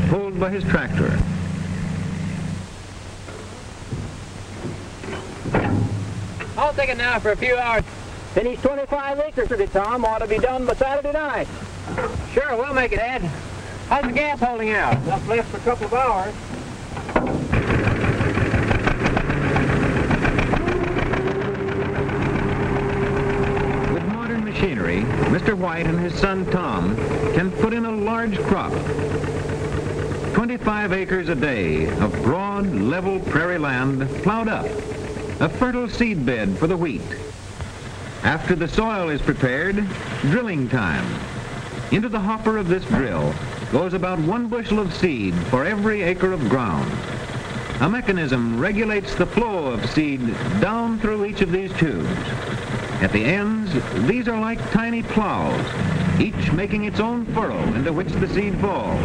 pulled by his tractor. I'll take it now for a few hours. Finish 25 acres of it, Tom. Ought to be done by Saturday night. Sure, we'll make it, Ed. How's the gas holding out? Enough left for a couple of hours. With modern machinery, Mr. White and his son Tom can put in a large crop. 25 acres a day of broad, level prairie land plowed up. A fertile seed bed for the wheat. After the soil is prepared, drilling time. Into the hopper of this drill goes about 1 bushel of seed for every acre of ground. A mechanism regulates the flow of seed down through each of these tubes. At the ends, these are like tiny plows, each making its own furrow into which the seed falls.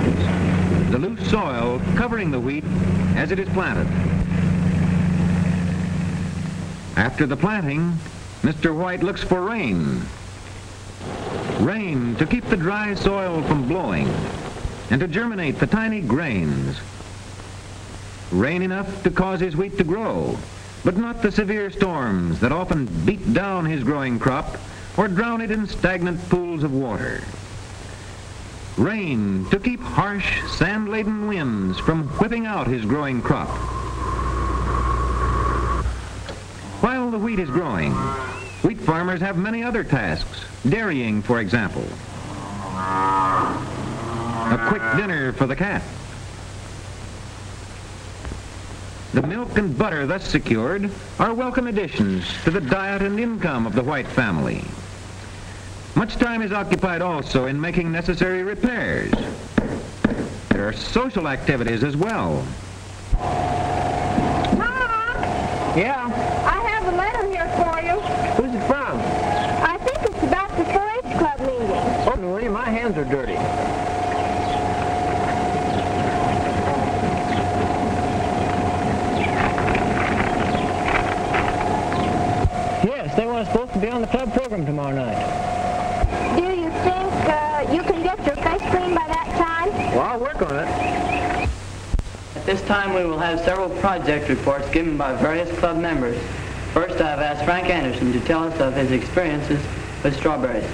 The loose soil covering the wheat as it is planted. After the planting, Mr. White looks for rain. Rain to keep the dry soil from blowing and to germinate the tiny grains. Rain enough to cause his wheat to grow, but not the severe storms that often beat down his growing crop or drown it in stagnant pools of water. Rain to keep harsh, sand-laden winds from whipping out his growing crop. While the wheat is growing, wheat farmers have many other tasks, dairying, for example. A quick dinner for the cat. The milk and butter thus secured are welcome additions to the diet and income of the White family. Much time is occupied also in making necessary repairs. There are social activities as well. Yeah? I have a letter here for you. Who's it from? I think it's about the 4-H Club meeting. Oh, William, my hands are dirty. Yes, they want us both to be on the club program tomorrow night. Do you think you can get your face clean by that time? Well, I'll work on it. At this time, we will have several project reports given by various club members. First, I have asked Frank Anderson to tell us of his experiences with strawberries.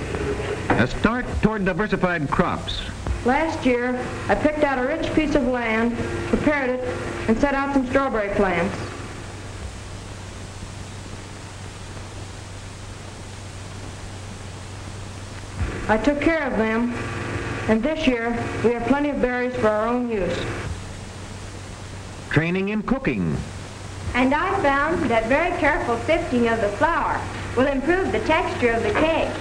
A start toward diversified crops. Last year, I picked out a rich piece of land, prepared it, and set out some strawberry plants. I took care of them, and this year we have plenty of berries for our own use. Training in cooking. And I found that very careful sifting of the flour will improve the texture of the cake.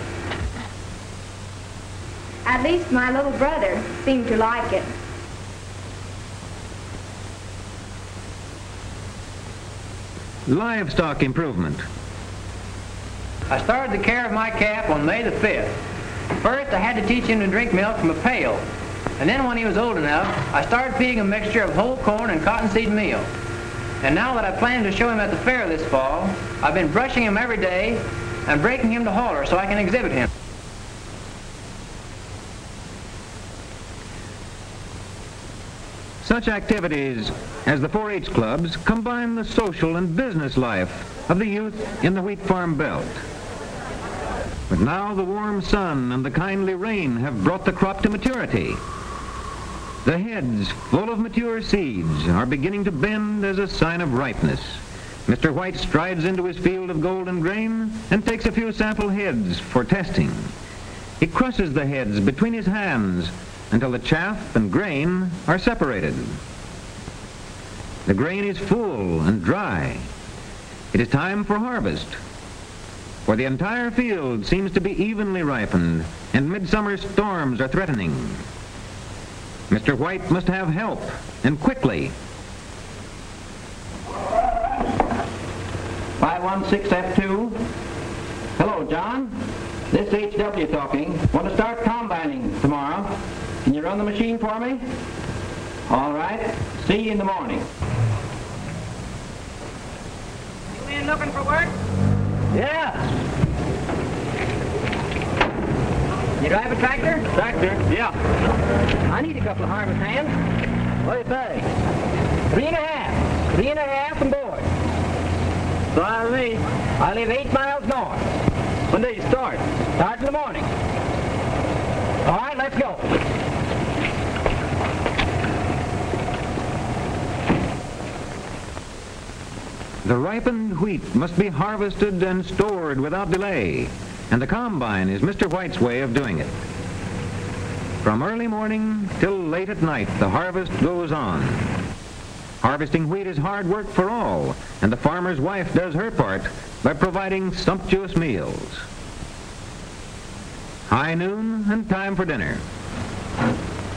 At least my little brother seemed to like it. Livestock improvement. I started the care of my calf on May the 5th. First, I had to teach him to drink milk from a pail. And then when he was old enough, I started feeding a mixture of whole corn and cottonseed meal. And now that I plan to show him at the fair this fall, I've been brushing him every day and breaking him to holler so I can exhibit him. Such activities as the 4-H clubs combine the social and business life of the youth in the wheat farm belt. But now the warm sun and the kindly rain have brought the crop to maturity. The heads full of mature seeds are beginning to bend as a sign of ripeness. Mr. White strides into his field of golden grain and takes a few sample heads for testing. He crushes the heads between his hands until the chaff and grain are separated. The grain is full and dry. It is time for harvest, for the entire field seems to be evenly ripened and midsummer storms are threatening. Mr. White must have help, and quickly. 516F2. Hello, John. This is HW talking. Want to start combining tomorrow. Can you run the machine for me? All right. See you in the morning. You in looking for work? Yeah. You drive a tractor? Tractor? Yeah. I need a couple of harvest hands. What do you think? 3.5. 3.5 and board. So I live 8 miles north. When do you start? Start in the morning. All right, let's go. The ripened wheat must be harvested and stored without delay, and the combine is Mr. White's way of doing it. From early morning till late at night, the harvest goes on. Harvesting wheat is hard work for all, and the farmer's wife does her part by providing sumptuous meals. High noon and time for dinner.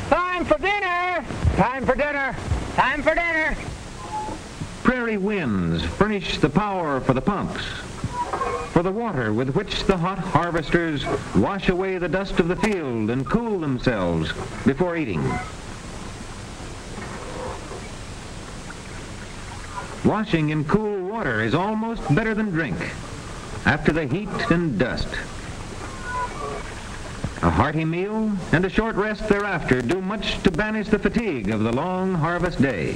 Time for dinner! Time for dinner! Time for dinner! Prairie winds furnish the power for the pumps, for the water with which the hot harvesters wash away the dust of the field and cool themselves before eating. Washing in cool water is almost better than drink after the heat and dust. A hearty meal and a short rest thereafter do much to banish the fatigue of the long harvest day.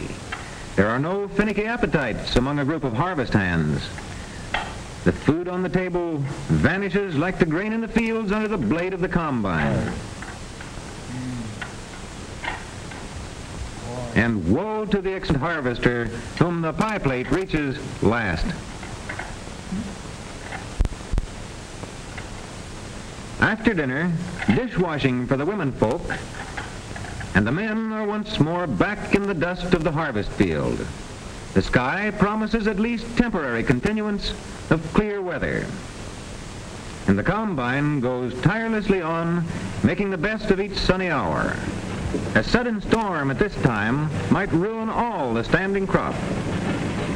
There are no finicky appetites among a group of harvest hands. The food on the table vanishes like the grain in the fields under the blade of the combine. And woe to the harvester whom the pie plate reaches last. After dinner, dishwashing for the women folk, and the men are once more back in the dust of the harvest field. The sky promises at least temporary continuance of clear weather. And the combine goes tirelessly on, making the best of each sunny hour. A sudden storm at this time might ruin all the standing crop.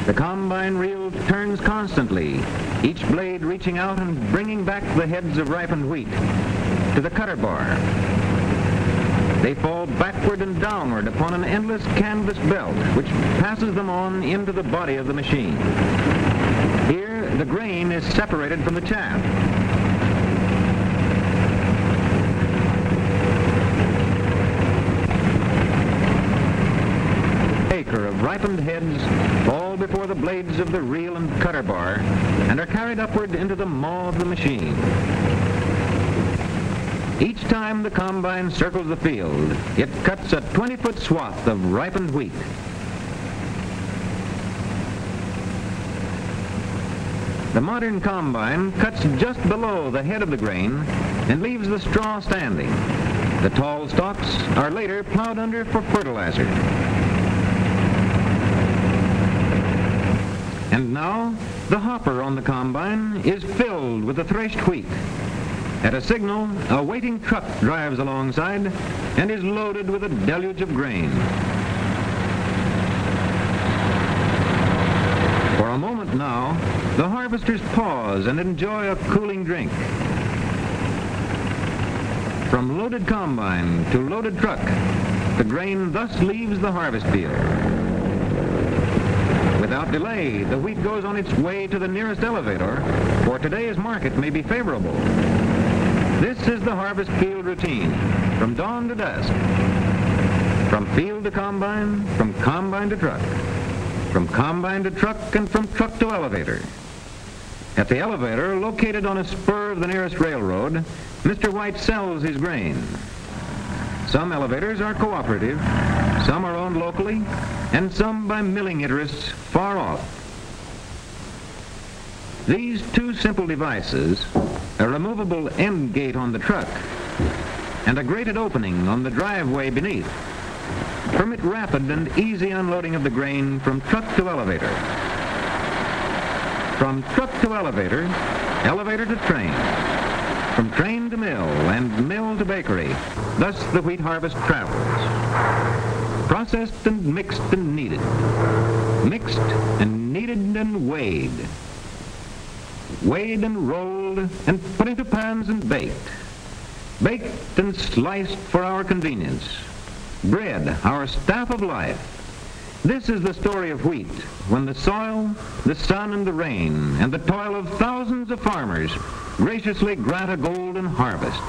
The combine reel turns constantly, each blade reaching out and bringing back the heads of ripened wheat to the cutter bar. They fall backward and downward upon an endless canvas belt which passes them on into the body of the machine. Here, the grain is separated from the chaff. Acre of ripened heads fall before the blades of the reel and cutter bar and are carried upward into the maw of the machine. Each time the combine circles the field, it cuts a 20-foot swath of ripened wheat. The modern combine cuts just below the head of the grain and leaves the straw standing. The tall stalks are later plowed under for fertilizer. And now, the hopper on the combine is filled with the threshed wheat. At a signal, a waiting truck drives alongside and is loaded with a deluge of grain. For a moment now, the harvesters pause and enjoy a cooling drink. From loaded combine to loaded truck, the grain thus leaves the harvest field. Without delay, the wheat goes on its way to the nearest elevator, for today's market may be favorable. This is the harvest field routine, from dawn to dusk. From field to combine, from combine to truck. From combine to truck, and from truck to elevator. At the elevator, located on a spur of the nearest railroad, Mr. White sells his grain. Some elevators are cooperative, some are owned locally, and some by milling interests far off. These two simple devices, a removable end gate on the truck and a grated opening on the driveway beneath, permit rapid and easy unloading of the grain from truck to elevator. From truck to elevator, elevator to train, from train to mill, and mill to bakery. Thus the wheat harvest travels. Processed and mixed and kneaded. Mixed and kneaded and weighed. Weighed and rolled and put into pans and baked. Baked and sliced for our convenience. Bread, our staff of life. This is the story of wheat, when the soil, the sun, and the rain, and the toil of thousands of farmers graciously grant a golden harvest.